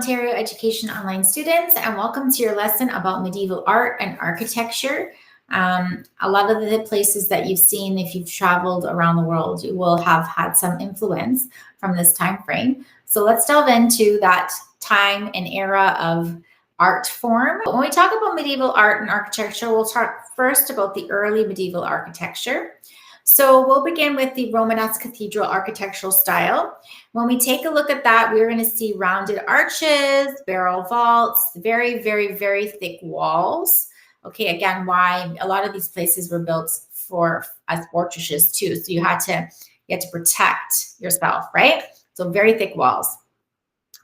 Ontario Education Online students, and welcome to your lesson about medieval art and architecture. A lot of the places that you've seen, if you've traveled around the world, you will have had some influence from this time frame. So let's delve into that time and era of art form. When we talk about medieval art and architecture, we'll talk first about the early medieval architecture. So we'll begin with the Romanesque cathedral architectural style. When we take a look at that, we're going to see rounded arches, barrel vaults, very, very, very thick walls. Okay, again, why a lot of these places were built as fortresses too. So you had to protect yourself, right? So very thick walls.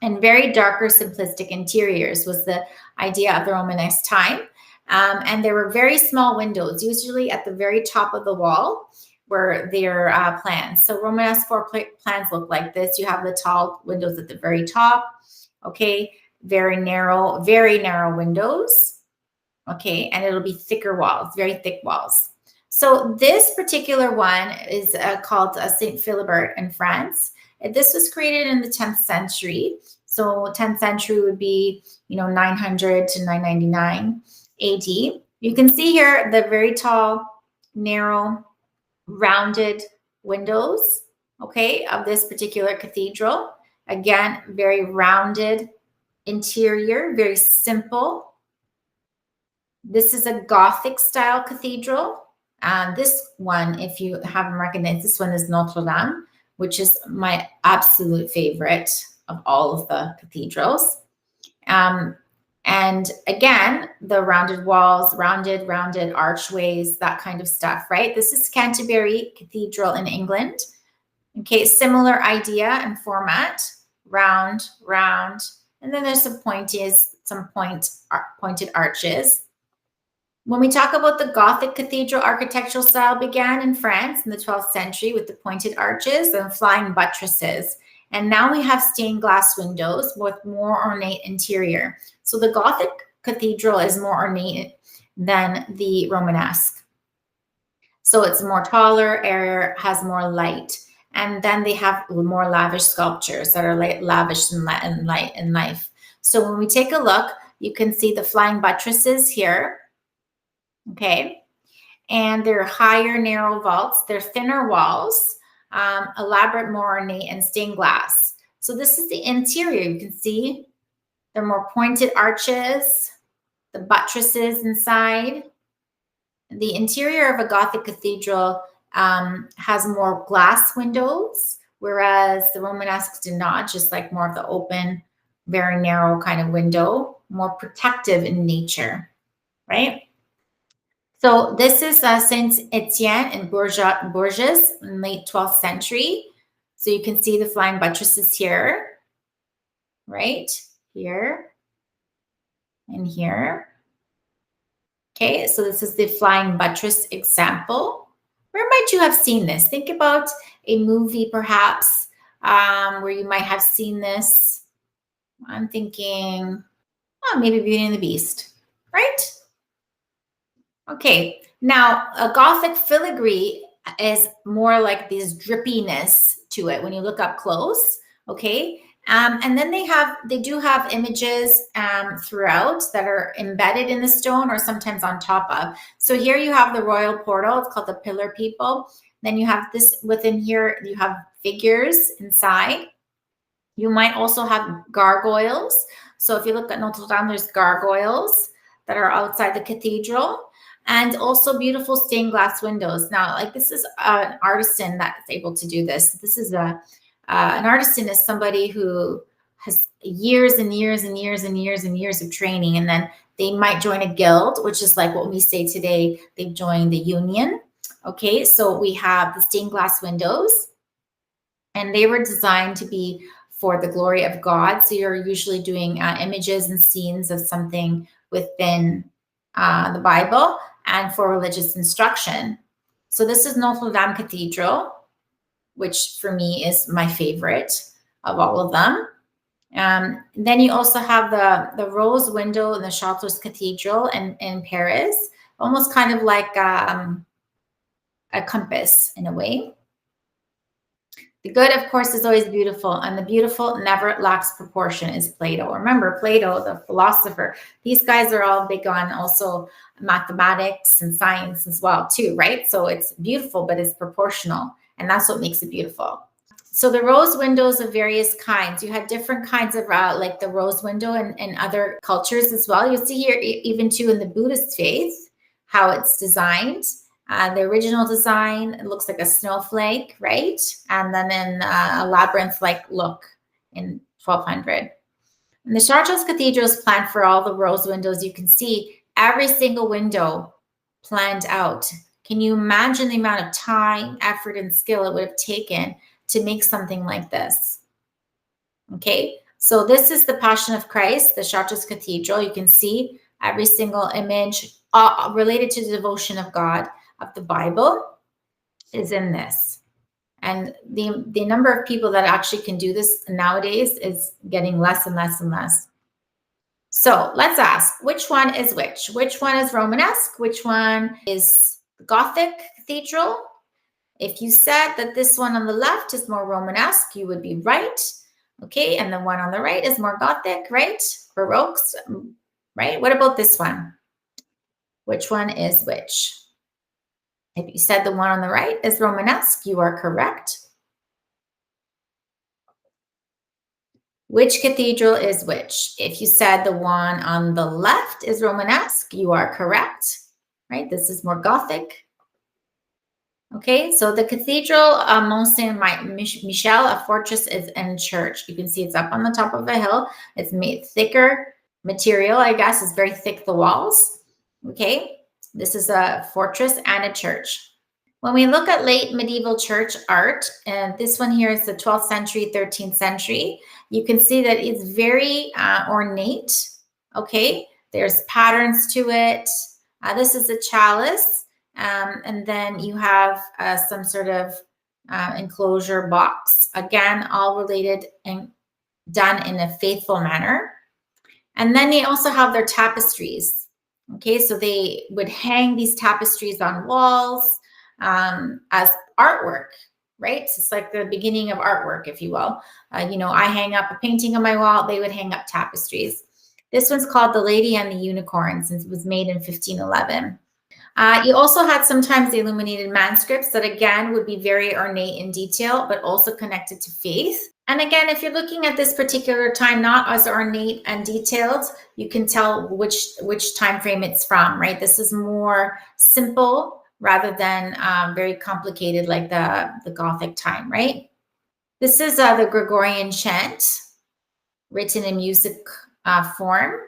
And very darker, simplistic interiors was the idea of the Romanesque time. And there were very small windows, usually at the very top of the wall, were their plans. So Romanesque floor plans look like this. You have the tall windows at the very top. Okay, very narrow windows. Okay, and it'll be thicker walls, very thick walls. So this particular one is called St. Philibert in France. This was created in the 10th century. So 10th century would be, 900 to 999 AD. You can see here the very tall, narrow, rounded windows, okay, of this particular cathedral. Again, very rounded interior, very simple. This is a Gothic style cathedral. This one, if you haven't recognized, this one is Notre Dame, which is my absolute favorite of all of the cathedrals. And again, the rounded walls, rounded archways, that kind of stuff, right? This is Canterbury Cathedral in England. Okay, similar idea and format, round, and then there's some pointed arches. When we talk about the Gothic cathedral architectural style, began in France in the 12th century with the pointed arches and flying buttresses. And now we have stained glass windows with more ornate interior. So the Gothic cathedral is more ornate than the Romanesque. So it's more taller, area has more light. And then they have more lavish sculptures that are lavish in light and life. So when we take a look, you can see the flying buttresses here. Okay. And they're higher, narrow vaults. They're thinner walls. Elaborate, more ornate, and stained glass. So this is the interior. You can see they're more pointed arches, the buttresses inside. The interior of a Gothic cathedral has more glass windows, whereas the Romanesque did not, just like more of the open, very narrow kind of window, more protective in nature, right? So this is Saint Etienne in Bourges in late 12th century. So you can see the flying buttresses here, right? Here and here. Okay, so this is the flying buttress example. Where might you have seen this? Think about a movie perhaps where you might have seen this. I'm thinking, maybe Beauty and the Beast, right? Okay, now a Gothic filigree is more like this drippiness to it when you look up close, okay? And then they do have images throughout that are embedded in the stone or sometimes on top of. So here you have the royal portal, it's called the Pillar People. Then you have this within here, you have figures inside. You might also have gargoyles. So if you look at Notre Dame, there's gargoyles that are outside the cathedral. And also beautiful stained glass windows. Now, like this is an artisan that's able to do this. This is an artisan is somebody who has years and years and years and years and years of training. And then they might join a guild, which is like what we say today, they've joined the union. Okay, so we have the stained glass windows. And they were designed to be for the glory of God. So you're usually doing images and scenes of something within the Bible and for religious instruction. So this is Notre Dame Cathedral, which for me is my favorite of all of them. Then you also have the rose window in the Chartres Cathedral in Paris, almost kind of like a compass in a way. The good, of course, is always beautiful, and the beautiful never lacks proportion is Plato. Remember, Plato, the philosopher, these guys are all big on also mathematics and science as well, too, right? So it's beautiful, but it's proportional, and that's what makes it beautiful. So the rose windows of various kinds, you had different kinds of like the rose window in other cultures as well. You'll see here, even too, in the Buddhist faith, how it's designed. The original design, it looks like a snowflake, right? And then in a labyrinth-like look in 1200. And the Chartres Cathedral is planned for all the rose windows. You can see every single window planned out. Can you imagine the amount of time, effort, and skill it would have taken to make something like this? Okay, so this is the Passion of Christ, the Chartres Cathedral. You can see every single image related to the devotion of God, of the Bible, is in this. And the number of people that actually can do this nowadays is getting less and less and less. So let's ask, which one is which? Which one is Romanesque? Which one is Gothic Cathedral? If you said that this one on the left is more Romanesque, you would be right. Okay, and the one on the right is more Gothic, right? Baroque, right? What about this one? Which one is which? If you said the one on the right is Romanesque, you are correct. Which cathedral is which? If you said the one on the left is Romanesque, you are correct, right? This is more Gothic. Okay, so the cathedral, Mont Saint Michel, a fortress, is in church. You can see it's up on the top of a hill. It's made thicker material, I guess. It's very thick, the walls. Okay, this is a fortress and a church. When we look at late medieval church art, and this one here is the 12th century, 13th century, you can see that it's very ornate. Okay, there's patterns to it. This is a chalice. And then you have some sort of enclosure box. Again, all related and done in a faithful manner. And then they also have their tapestries. Okay, so they would hang these tapestries on walls as artwork, right? So it's like the beginning of artwork, if you will. You know, I hang up a painting on my wall. They would hang up tapestries. This one's called The Lady and the Unicorns, and it was made in 1511. You also had sometimes the illuminated manuscripts that, again, would be very ornate in detail, but also connected to faith. And again, if you're looking at this particular time, not as ornate and detailed, you can tell which time frame it's from, right? This is more simple rather than very complicated like the Gothic time, right? This is the Gregorian chant written in music form.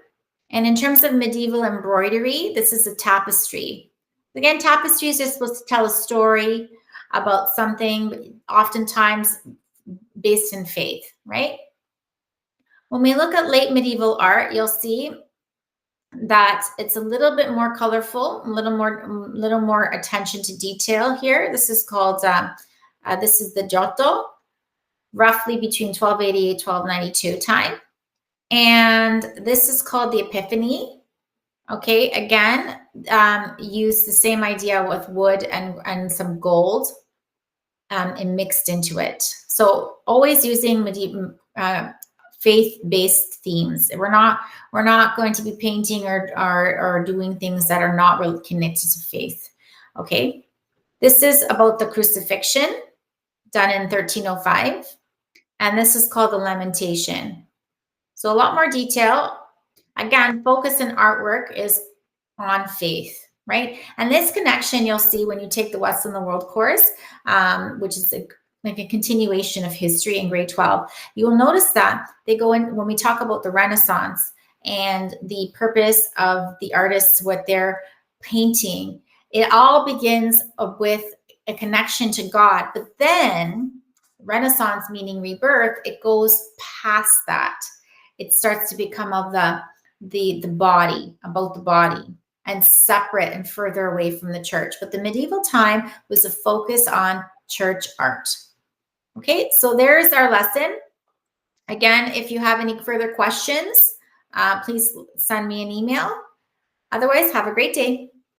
And in terms of medieval embroidery, this is a tapestry. Again, tapestries are supposed to tell a story about something, oftentimes based in faith, right? When we look at late medieval art, you'll see that it's a little bit more colorful, a little more attention to detail here. This is called, this is the Giotto, roughly between 1288, 1292 time. And this is called the Epiphany. Okay, again, use the same idea with wood and some gold and mixed into it. So always using medieval faith-based themes. We're not going to be painting or doing things that are not really connected to faith. Okay, this is about the crucifixion done in 1305, and this is called the Lamentation. So a lot more detail. Again, focus in artwork is on faith, right? And this connection you'll see when you take the West in the World course, which is like a continuation of history in grade 12. You will notice that they go in when we talk about the Renaissance and the purpose of the artists, what they're painting. It all begins with a connection to God, but then Renaissance, meaning rebirth, it goes past that. It starts to become of the body, about the body, and separate and further away from the church. But the medieval time was a focus on church art. Okay, so there's our lesson. Again, if you have any further questions, please send me an email. Otherwise, have a great day.